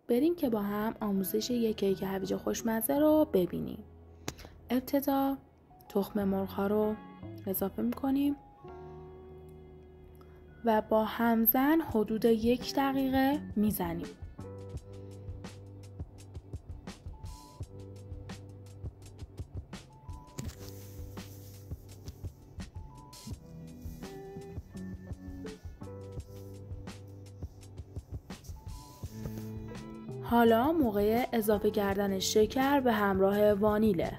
بریم که با هم آموزش یک کیک هویج خوشمزه رو ببینیم. ابتدا تخم مرغ ها رو اضافه میکنیم و با همزن حدود 1 دقیقه میزنیم. حالا موقع اضافه کردن شکر به همراه وانیله.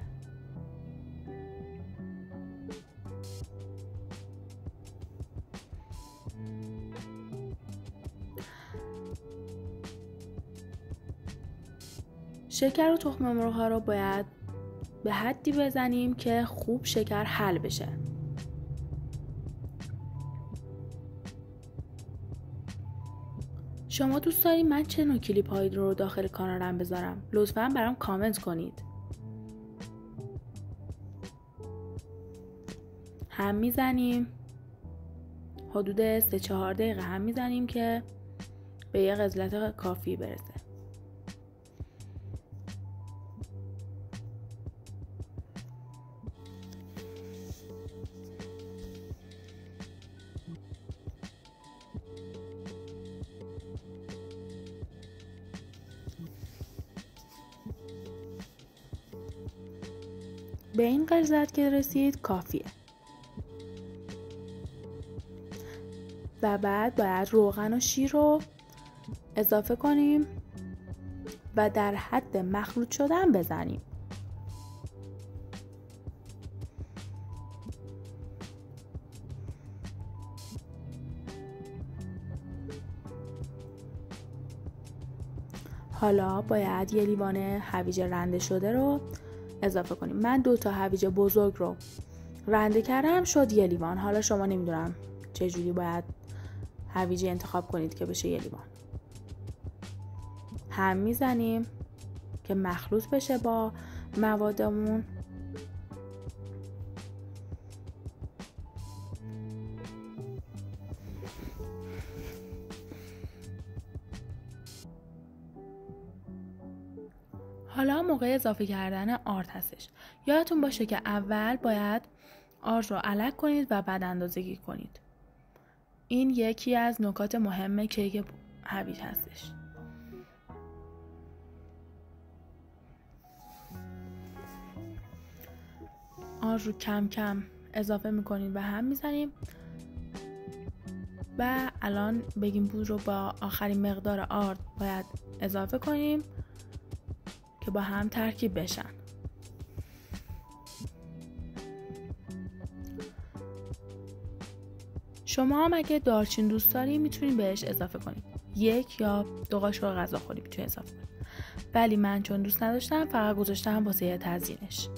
شکر و تخم مرغ ها رو باید به حدی بزنیم که خوب شکر حل بشه. شما دوست دارید من چه نوع کلیپ هایی رو داخل کانالم بذارم؟ لطفاً برام کامنت کنید. هم میزنیم حدود 3-4 دقیقه هم میزنیم که به یه غلظت کافی برسه. به این غلظت که رسید کافیه. و بعد باید روغن و شیر رو اضافه کنیم و در حد مخلوط شدن بزنیم. حالا باید 1 لیوان هویج رنده شده رو اضافه کنیم. من 2 تا هویج بزرگ رو رنده کردم، شد 1 لیوان. حالا شما نمیدونم چجوری باید هویج انتخاب کنید که بشه 1 لیوان. هم میزنیم که مخلوط بشه با موادمون. حالا موقع اضافه کردن آرد هستش. یادتون باشه که اول باید آرد رو الک کنید و بعد اندازه‌گیری کنید. این یکی از نکات مهم کیک هویج هستش. آرد رو کم کم اضافه میکنید و هم میزنیم و الان بیکینگ پودر رو با آخرین مقدار آرد باید اضافه کنیم که با هم ترکیب بشن. شما هم اگه دارچین دوست دارید میتونید بهش اضافه کنید. 1 یا 2 قاشق غذاخوری میتونید اضافه کنید. ولی من چون دوست نداشتم فقط گذاشتم واسه تزیینش.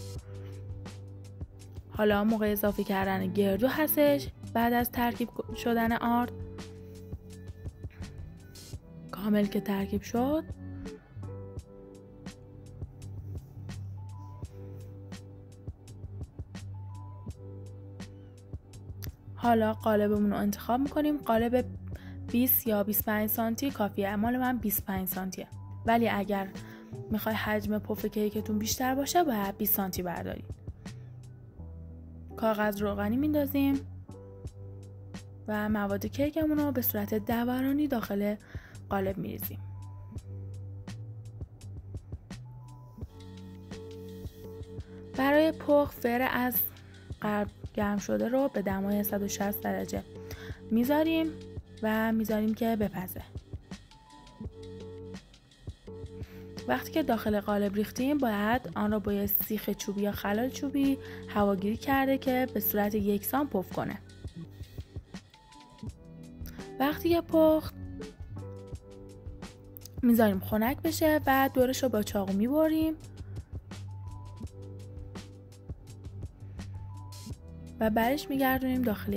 حالا موقع اضافه کردن گردو هستش. بعد از ترکیب شدن آرد کامل که ترکیب شد، حالا قالبمون رو انتخاب میکنیم. قالب 20 یا 25 سانتی کافیه. مال من 25 سانتیه. ولی اگر میخوای حجم پف کیکتون بیشتر باشه باید 20 سانتی بردارید. کاغذ روغنی میندازیم و مواد کیکمون رو به صورت دورانی داخل قالب میریزیم. برای پخت فر از قبل گرم شده رو به دمای 160 درجه میذاریم و میذاریم که بپزه. وقتی که داخل قالب ریختیم باید آن را با یه سیخ چوبی یا خلال چوبی هواگیری کرده که به صورت یکسان پف کنه. وقتی که پخت میذاریم خنک بشه و دورش رو با چاقو میبریم و بعدش میگردونیم داخل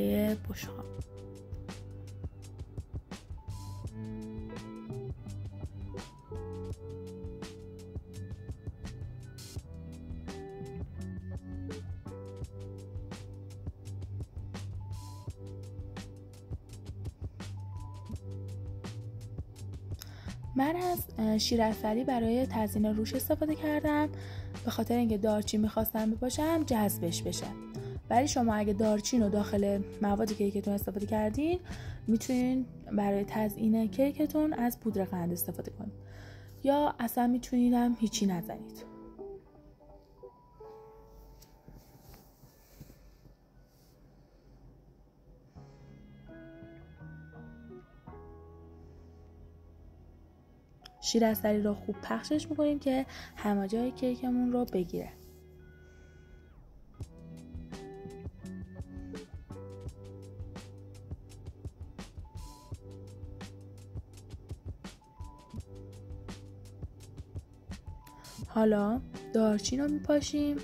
بشقاب. من از شیر عسلی برای تزیین روش استفاده کردم به خاطر اینکه دارچین می‌خواستم بپاشم جذبش بشه. ولی شما اگه دارچین رو داخل مواد کیکتون استفاده کردین میتونین برای تزیین کیکتون از پودر قند استفاده کنید یا اصلا میتونید هم هیچی نزنید. شیر عسلی رو خوب پخشش میکنیم که همه جای کیکمون رو بگیره. حالا دارچین رو میپاشیم.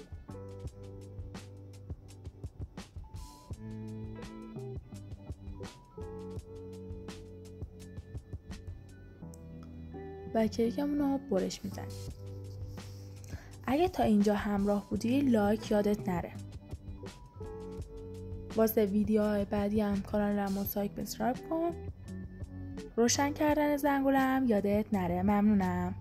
و کیکمون رو برش میزنیم. اگه تا اینجا همراه بودی لایک یادت نره. واسه ویدیوهای بعدی هم کانالم رو سابسکرایب کن. روشن کردن زنگوله هم یادت نره. ممنونم.